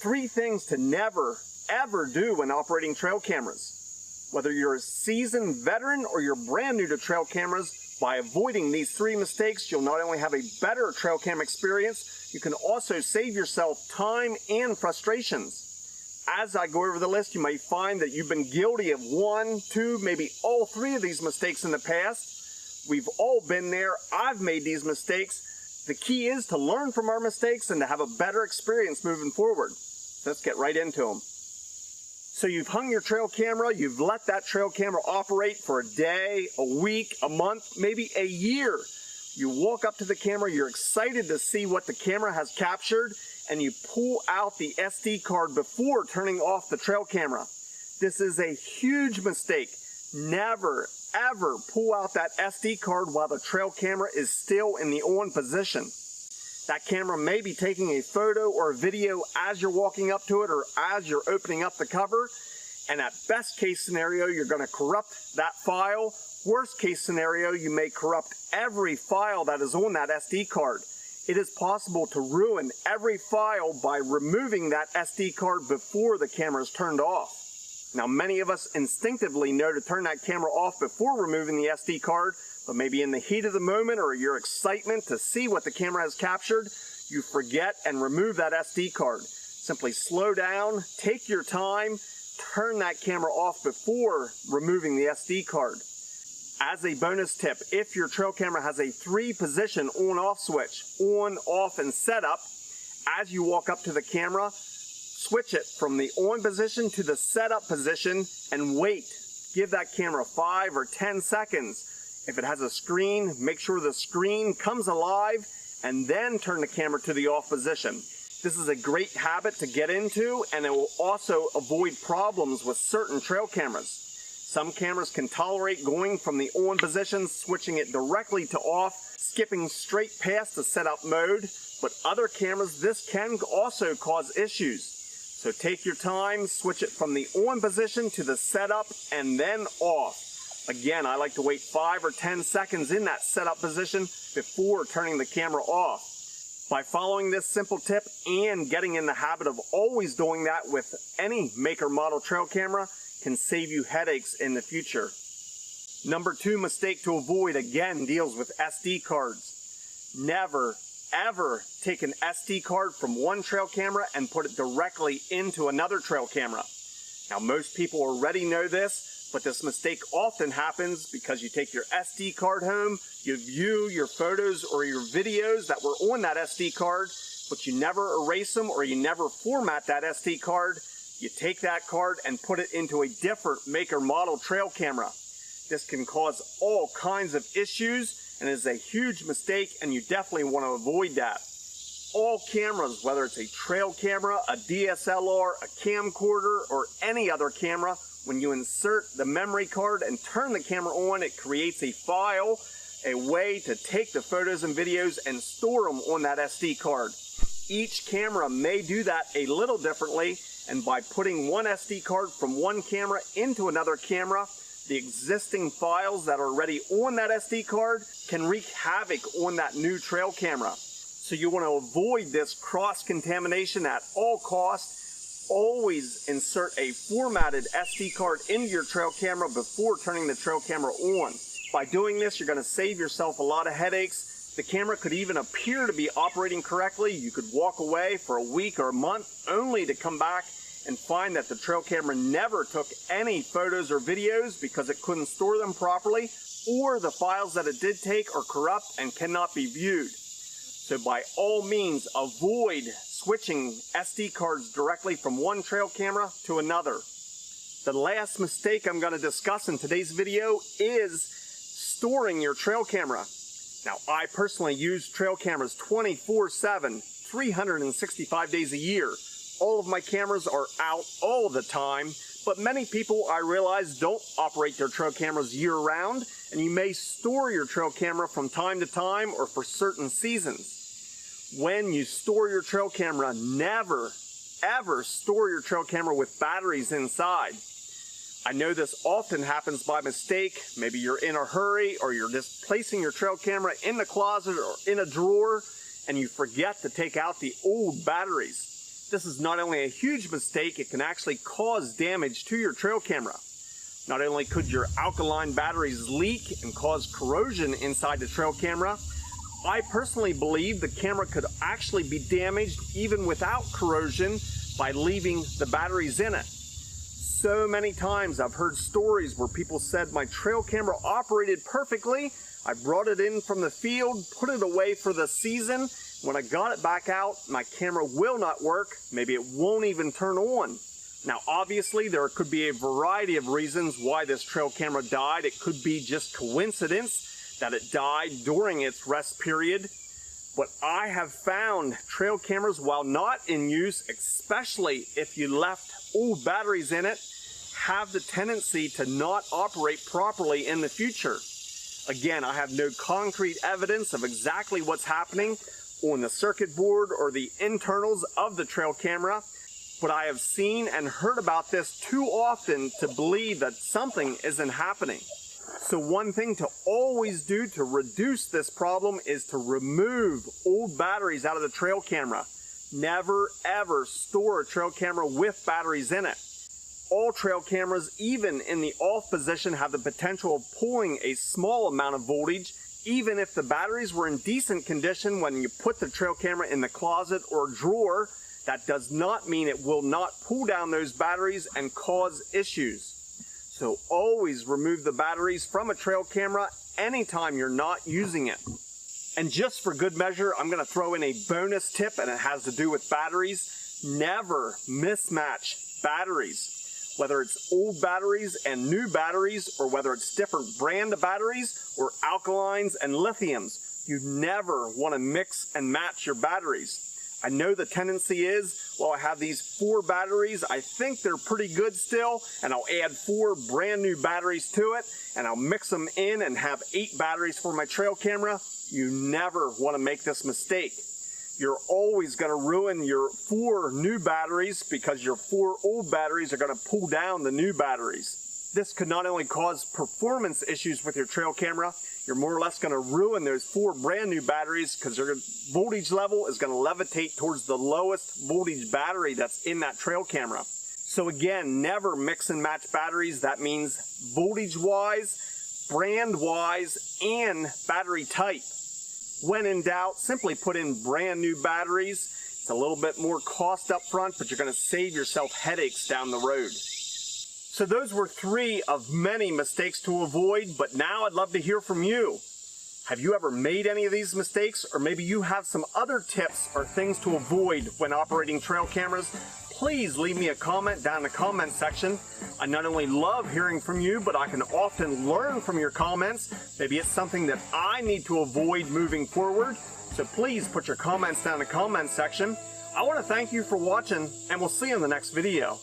3 things to never, ever do when operating trail cameras. Whether you're a seasoned veteran or you're brand new to trail cameras, by avoiding these 3 mistakes, you'll not only have a better trail cam experience, you can also save yourself time and frustrations. As I go over the list, you may find that you've been guilty of 1, 2, maybe all 3 of these mistakes in the past. We've all been there. I've made these mistakes. The key is to learn from our mistakes and to have a better experience moving forward. Let's get right into them. So you've hung your trail camera, you've let that trail camera operate for a day, a week, a month, maybe a year. You walk up to the camera, you're excited to see what the camera has captured, and you pull out the SD card before turning off the trail camera. This is a huge mistake. Never, ever pull out that SD card while the trail camera is still in the on position. That camera may be taking a photo or a video as you're walking up to it or as you're opening up the cover, and at best case scenario, you're going to corrupt that file. Worst case scenario, you may corrupt every file that is on that SD card. It is possible to ruin every file by removing that SD card before the camera is turned off. Now, many of us instinctively know to turn that camera off before removing the SD card, but maybe in the heat of the moment or your excitement to see what the camera has captured, you forget and remove that SD card. Simply slow down, take your time, turn that camera off before removing the SD card. As a bonus tip, if your trail camera has a 3-position on-off switch, on, off, and setup, as you walk up to the camera, switch it from the on position to the setup position and wait. Give that camera 5 or 10 seconds. If it has a screen, make sure the screen comes alive and then turn the camera to the off position. This is a great habit to get into, and it will also avoid problems with certain trail cameras. Some cameras can tolerate going from the on position, switching it directly to off, skipping straight past the setup mode, but other cameras, this can also cause issues. So take your time, switch it from the on position to the setup and then off. Again, I like to wait 5 or 10 seconds in that setup position before turning the camera off. By following this simple tip and getting in the habit of always doing that with any maker model trail camera can save you headaches in the future. Number 2 mistake to avoid, again, deals with SD cards. Never, ever take an SD card from one trail camera and put it directly into another trail camera. Now, most people already know this, but this mistake often happens because you take your SD card home, you view your photos or your videos that were on that SD card, but you never erase them or you never format that SD card. You take that card and put it into a different maker model trail camera. This can cause all kinds of issues and is a huge mistake, and you definitely want to avoid that. All cameras, whether it's a trail camera, a DSLR, a camcorder, or any other camera, when you insert the memory card and turn the camera on, it creates a file, a way to take the photos and videos and store them on that SD card. Each camera may do that a little differently, and by putting one SD card from one camera into another camera, the existing files that are already on that SD card can wreak havoc on that new trail camera. So you want to avoid this cross-contamination at all costs. Always insert a formatted SD card into your trail camera before turning the trail camera on. By doing this, you're going to save yourself a lot of headaches. The camera could even appear to be operating correctly. You could walk away for a week or a month only to come back and find that the trail camera never took any photos or videos because it couldn't store them properly, or the files that it did take are corrupt and cannot be viewed. So by all means, avoid switching SD cards directly from one trail camera to another. The last mistake I'm going to discuss in today's video is storing your trail camera. Now, I personally use trail cameras 24/7, 365 days a year. All of my cameras are out all the time, but many people, I realize, don't operate their trail cameras year-round, and you may store your trail camera from time to time or for certain seasons. When you store your trail camera, never, ever store your trail camera with batteries inside. I know this often happens by mistake. Maybe you're in a hurry or you're just placing your trail camera in the closet or in a drawer and you forget to take out the old batteries. This is not only a huge mistake, it can actually cause damage to your trail camera. Not only could your alkaline batteries leak and cause corrosion inside the trail camera, I personally believe the camera could actually be damaged even without corrosion by leaving the batteries in it. So many times I've heard stories where people said my trail camera operated perfectly. I brought it in from the field, put it away for the season. When I got it back out, my camera will not work. Maybe it won't even turn on. Now, obviously, there could be a variety of reasons why this trail camera died. It could be just coincidence that it died during its rest period. But I have found trail cameras, while not in use, especially if you left old batteries in it, have the tendency to not operate properly in the future. Again, I have no concrete evidence of exactly what's happening on the circuit board or the internals of the trail camera, but I have seen and heard about this too often to believe that something isn't happening. So one thing to always do to reduce this problem is to remove old batteries out of the trail camera. Never ever store a trail camera with batteries in it. All trail cameras, even in the off position, have the potential of pulling a small amount of voltage. Even if the batteries were in decent condition when you put the trail camera in the closet or drawer, that does not mean it will not pull down those batteries and cause issues. So always remove the batteries from a trail camera anytime you're not using it. And just for good measure, I'm going to throw in a bonus tip, and it has to do with batteries. Never mismatch batteries. Whether it's old batteries and new batteries, or whether it's different brand of batteries or alkalines and lithiums, you never want to mix and match your batteries. I know the tendency is, well, I have these 4 batteries, I think they're pretty good still, and I'll add 4 brand new batteries to it, and I'll mix them in and have 8 batteries for my trail camera. You never want to make this mistake. You're always going to ruin your 4 new batteries because your 4 old batteries are going to pull down the new batteries. This could not only cause performance issues with your trail camera, you're more or less going to ruin those 4 brand new batteries because their voltage level is going to levitate towards the lowest voltage battery that's in that trail camera. So again, never mix and match batteries. That means voltage-wise, brand-wise, and battery type. When in doubt, simply put in brand new batteries. It's a little bit more cost up front, but you're going to save yourself headaches down the road. So those were 3 of many mistakes to avoid, but now I'd love to hear from you. Have you ever made any of these mistakes, or maybe you have some other tips or things to avoid when operating trail cameras? Please leave me a comment down in the comment section. I not only love hearing from you, but I can often learn from your comments. Maybe it's something that I need to avoid moving forward. So please put your comments down in the comment section. I want to thank you for watching, and we'll see you in the next video.